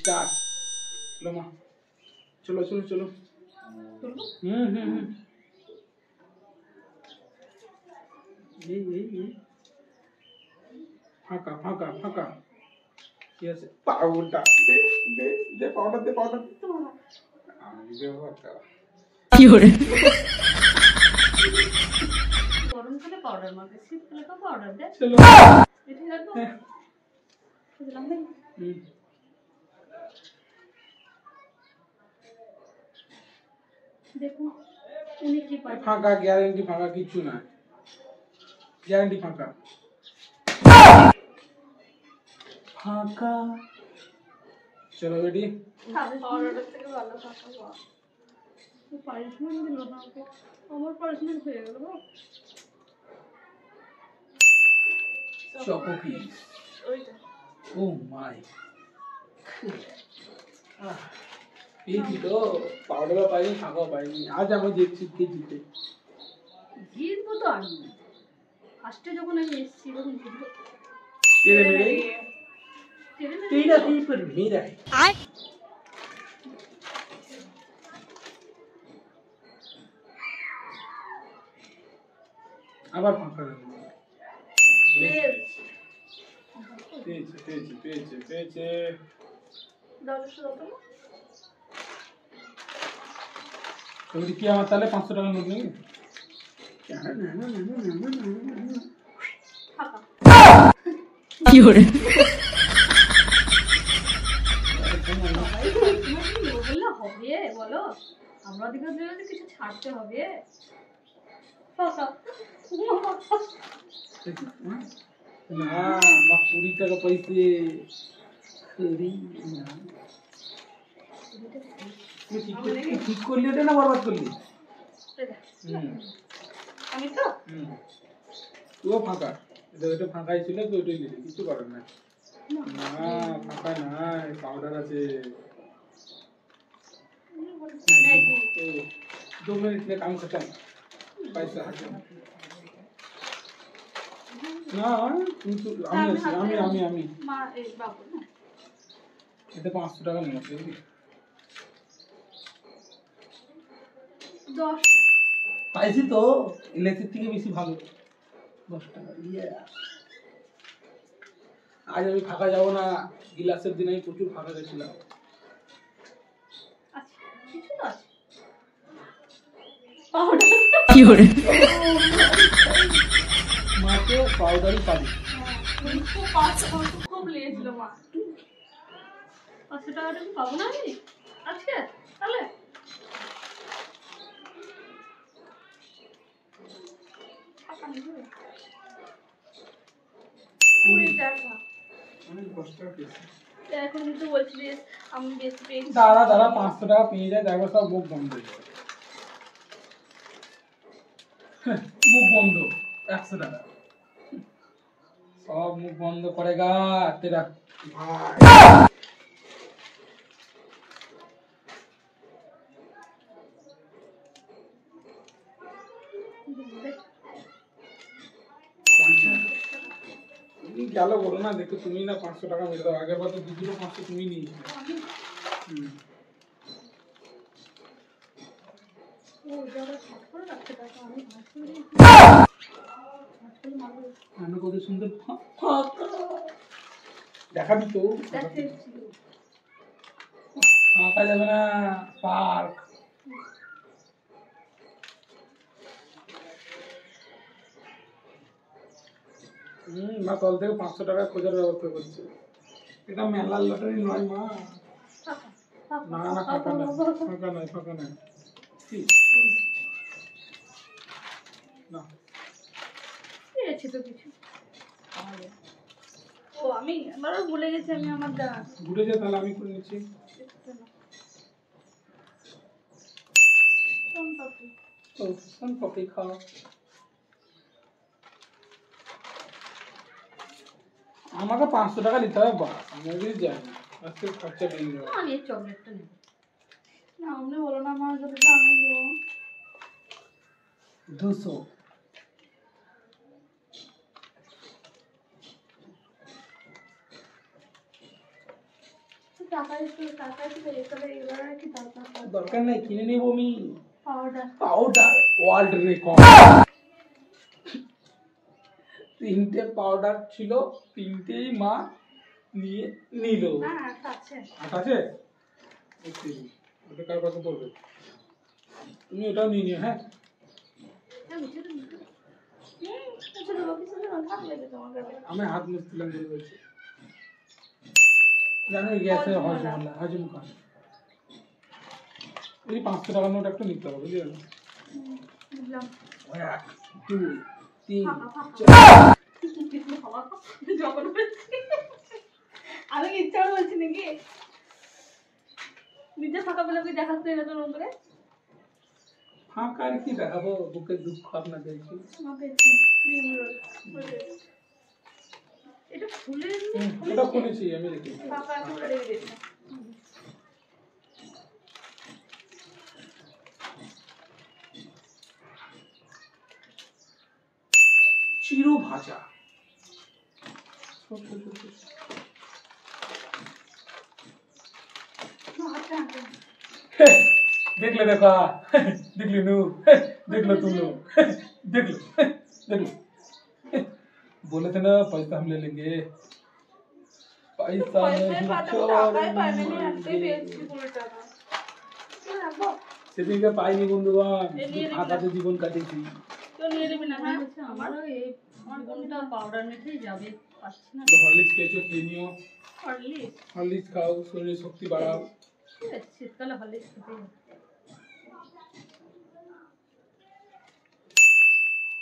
Start चलो माँ चलो चलो चलो ये फाका फाका फाका यस पाउडर दे पाउडर दे ये फाका Fiore. গরম কালে পাউডার মাখে শীতকালে তো পাউডার দে चलो এটা রাখো দিলাম ভাই দেখো উনি কি পায় फाका गारंटी फाका किच्छु ना गारंटी फाका फाका चलो रेडी পাউডারের থেকে ভালো ফাঁকা পাওয়া পানিশমেন্ট দিল না আমাকে আমার পানিশমেন্ট হয়ে গেল चोको की ওইটা ओ माय এই তো পাউডার পাইনি ফাঁকা পাইনি আজ আমি দেখছি কে জিতে জিতবো তো আমি ফার্স্টে যখন আমি এসেছি তখন জিতবো तेरे मेरे तेरा ही पर मेरा है আবার ফাঁকা পেয়েছে পেয়েছে পেয়েছে পেয়েছে তুমি কি আমার তাহলে 500 টাকা নোট নেই Fiore. বললে হবে বলো আমরা দিকে কিছু ছাড়তে হবে না আমার 20 টাকা পাইছে করি না ঠিক করলি এটা না বরবাদ করলি আমি তো তুইও ফাঁকা এটা ফাঁকাই ছিল তো ওইটাই নিলি কিছু করার নাই না ফাঁকা নাই পাউডার আছে 2 मिनट में काम खत्म पैसा না কিন্তু আমি মা এই বাবু না এটা 500 টাকা নিয়ে বুঝলি 10 পাইছি তো ইলেকট্রিক থেকে বেশি ভালো 10 টাকা আজ আমি ফাঁকা যাব না গিলাসের দিন আমি প্রচুর ফাঁকা গেছিলাম আচ্ছা কিছু না আছে পাউডার Fiore. মাকে পাউডারই পাবি খুব লেগেছিল মা 500 টাকাটা কি পাবো না আমি আজকে তাহলে অনেক কষ্ট পেয়েছি এখন কিন্তু বলছি যে আমি বেশি পেয়েছি দাঁড়া 500 টাকা পেয়ে যায় দেখো সব মুখ বন্ধ হয়ে যাবে মুখ বন্ধ 100 টাকা সব মুখ বন্ধ করেগা তেরা ভাই তুমি গেল বলো না দেখো তুমি না 500 টাকা মেরে দাও আগের বার তো 2 কিলো 500 তুমি নিয়েছিলে ও যারা শর্ট করে রাখতে পারে আমি আমি কত সুন্দর দেখাবি তো ফাঁকা যাবে না পার্ক মা কল থেকে 500 টাকা খোঁজার ব্যবস্থা করছে এটা মেলার লটারি নয় মা না না ফাঁকা নাই ঠিক না পেয়েছি তো কিছু ও আমি আবারও ভুলে গেছি আমি আমার ঘুরে যা তাহলে আমি করে নিচ্ছি ও সন কফি খাও আমাকে 500 টাকা দিতে হবে বাস আমি যদি যাই আজকে খরচা বেরিয়ে যাবে আমি এই চকলেটটা নেব না আপনি বলো না আমার যতটা আমি দেবো 200 200 টাকা একটু তাহলে এবার আর কি দরকার নাই, কিনে নেব আমি। Powder powder world record. 3টে পাউডার ছিল, 3টেই মা নিয়ে নিল। না একটা আছে। আট আছে? ওকে, ওটা কার কত পড়বে? তুমি ওটাও নিয়ে নিও। হ্যাঁ, আমি হাত মুছছিলাম বলে বলছি। জানো গ্যাসে হজম করে। এই 500 টাকার নোট একটা নিতে হবে, বুঝলি? বুঝলাম। 1 2 3 যখন আমি ইচ্ছা করে বলছি নাকি নিজে ফাঁকা পেলে কি দেখাচ্ছে এরকম করে? ফাঁকা আর কি দেখাবো, বুকে দুঃখ আপনাদেরকে। এটা খুলে এটা খুলেছি আমি, দেখি। ফাঁকা করে রেখে দিয়েছি। চিরু ভাজা। দেখলে দেখা, দেখলি নু, দেখলো तुम देखलो देखलो, बोले थे ना पैसा हम ले लेंगे, पैसा সেদিনকে পাইনি বন্ধুগণ, ফাঁকাতে জীবন কাটিয়েছি। হরলিক্স খেয়েছো, খেয়ে নিও। হরলিক্স খাও, শরীরে শক্তি বাড়াও। শীতকালে হরলিক্স খেতে হবে।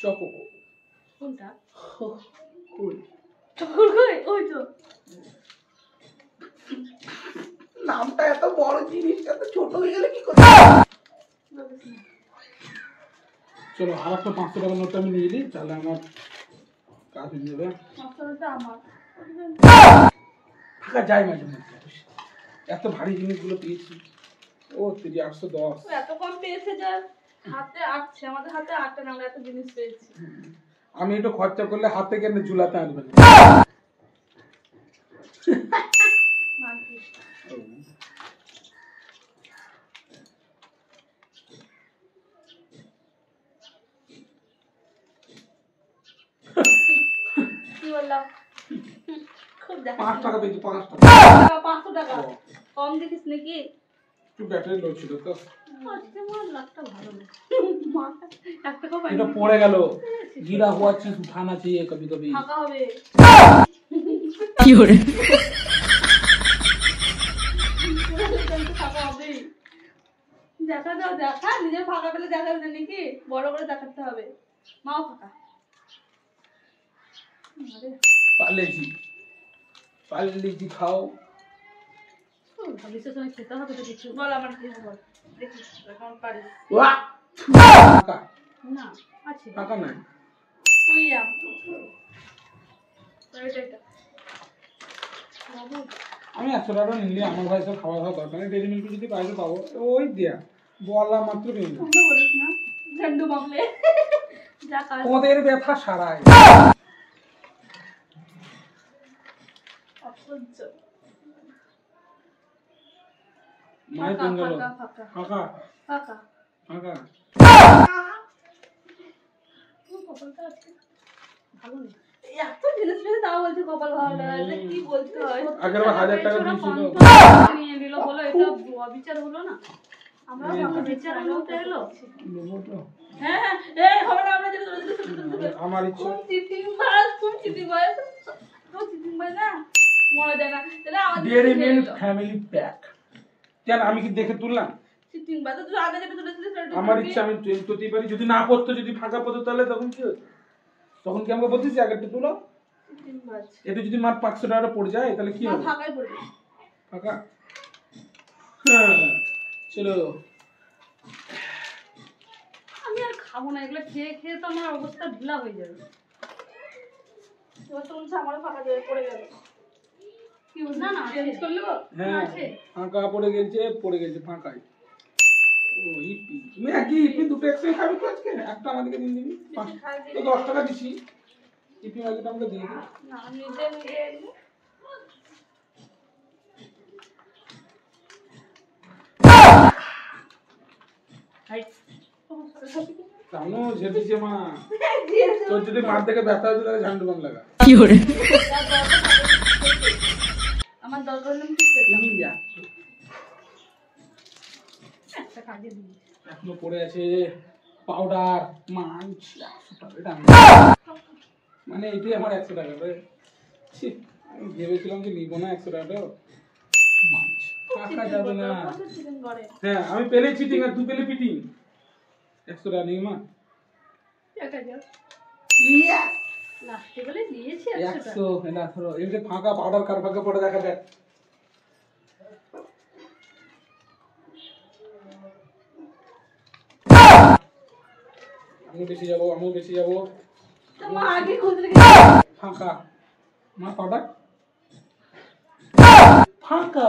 চকো কোনটা? কুল চকল কই? ওই তো। নামটা এত বড় জিনিস, এত ছোট হয়ে গেলে কি করে? চলো আর একটা 500 টাকার নোট আমি নিয়ে নিই, তাহলে আমার কাজ হয়ে যাবে। 500 টাকা আমার। টাকা যায় মাঝে মধ্যে, এত ভারী জিনিসগুলো পেয়েছি। ও 810। এত কম পেয়েছে যার হাতে আটছে, আমাদের হাতে আটটা না, আমরা এত জিনিস পেয়েছি। আমি একটু খরচা করলে হাতে কেন ঝুলাতে আসবে না। কি বললাম? খুব দেখা 5 টাকা পেয়েছি, 5 টাকা। 500 টাকা কম দেখিস নাকি? একটু ব্যাটারি লো ছিল তো। আজকে আমার লাখটা ভালো না। এক টাকা পাই। এটা পড়ে গেল, गिरा हुआ चीज उठाना चाहिए कभी कभी। ফাঁকা হবে কি করে? ফাঁকা হবে। দেখা যাও, দেখা নিজের ফাঁকা পেলে দেখাবে না নাকি? বড় করে দেখাতে হবে। মাও ফাঁকা। पार्ले जी खाओ। ভবিষ্যতের সময় খেতে হবে তো কিছু। বল আমার কি হবে? দেখি কেমন পারিস। वाह টাকা না আছে টাকা নাই। তুই আম এটা বাবু আমি 100 টাকা নিলে আমার ভাই সব খাওয়া দাওয়া দরকার নেই। ডেইরি মিল্ক যদি পাইলে পাবো, ওই দেয়া বলা মাত্র পেয়ে না। তুমি বলিস না ঝন্ডু মামলে যা কাজ ওদের ব্যথা সারায়। অসহ্য। মাই ফাঁকা পেঙ্গেল ফাঁকা ফাঁকা ফাঁকা ফাঁকা। ফাঁকা। তোমার কপালটা আছে ভালো নেই। এত জিনিস পেয়ে তাও বলছে কপাল ভালো না, এটা কি বলতে হয়? আগের বার 1000 টাকা দিয়েছিল। নিয়ে নিল বলো, এটা অবিচার হলো না? আমরা বিচারের মধ্যে এলো। নেবো তো। হ্যাঁ হ্যাঁ এই হবে না, আমরা যেটা আমার ইচ্ছে। খুব চিটিং বাজ, খুব চিটিং বাজ, খুব চিটিং বাজ না মনে যায় না তাহলে আমাদের ডেইরি মিল্ক ফ্যামিলি প্যাক। কেন আমি কি দেখে তুললাম? চিটিং বাজ তুই আগে যেটা তুলেছিলিস সেটা আমার ইচ্ছা আমি তুলতেই পারি। যদি না পড়তো, যদি ফাঁকা পড়তো, তাহলে তখন কি হতো? তখন কি আমাকে বলতেছি আগেরটা তুলো? চিটিং বাজ এটা যদি মাত্র 500 টাকা পড়ে যায় তাহলে কি হবে? ফাঁকাই পড়বে। ফাঁকা। হ্যাঁ চলো। আমি আর খাবো না, এগুলো খেয়ে খেয়ে তো আমার অবস্থা ঢিলা হয়ে যাবে। এবার তো বলছে আমারও ফাঁকা যাবে, পড়ে গেল। কি বলছিস? না না চেঞ্জ করে নেবো? হ্যাঁ আছে ফাঁকা পড়ে গেছে ফাঁকাই। ও ইপি ম্যাগি ইপি দুটো একসাথে খাবি তো আজকে? একটা আমাদেরকে দিন দিবি। বেশি খাই তো 10 টাকা দিছি, ইপি ম্যাগিটা আমাকে দিয়ে দিবি। না নিজে নিজে হাইট জানো ঝেড়েছে মা তোর যদি মার থেকে ব্যথা হচ্ছে তাহলে ঝান্ডু বাম লাগা 有人， আমার দরকার হলে আমি ঠিক পেতাম তুমি দেখ একটা কাজে দিই এখনো পড়ে আছে পাউডার মাছ 100 টাকা এটা মানে এটাই আমার 100 টাকা রে ছি, আমি ভেবেছিলাম যে নিবো না 100 টাকা মাছ টাকা যাবে না চিকেন করে হ্যাঁ আমি পেলে চিটিং আর তুই পেলে পিটিং 100 টাকা নেই মা টাকা যাও ইয়েস লাস্টে বলে নিয়েছি 100 টাকা 100 এটা ধরো এই যে ফাঁকা পাউডার কার ফাঁকা পড়ে দেখা দেখ আমিও বেশি যাবো তোমার আগে খুঁজলে ফাঁকা মা পাউডার ফাঁকা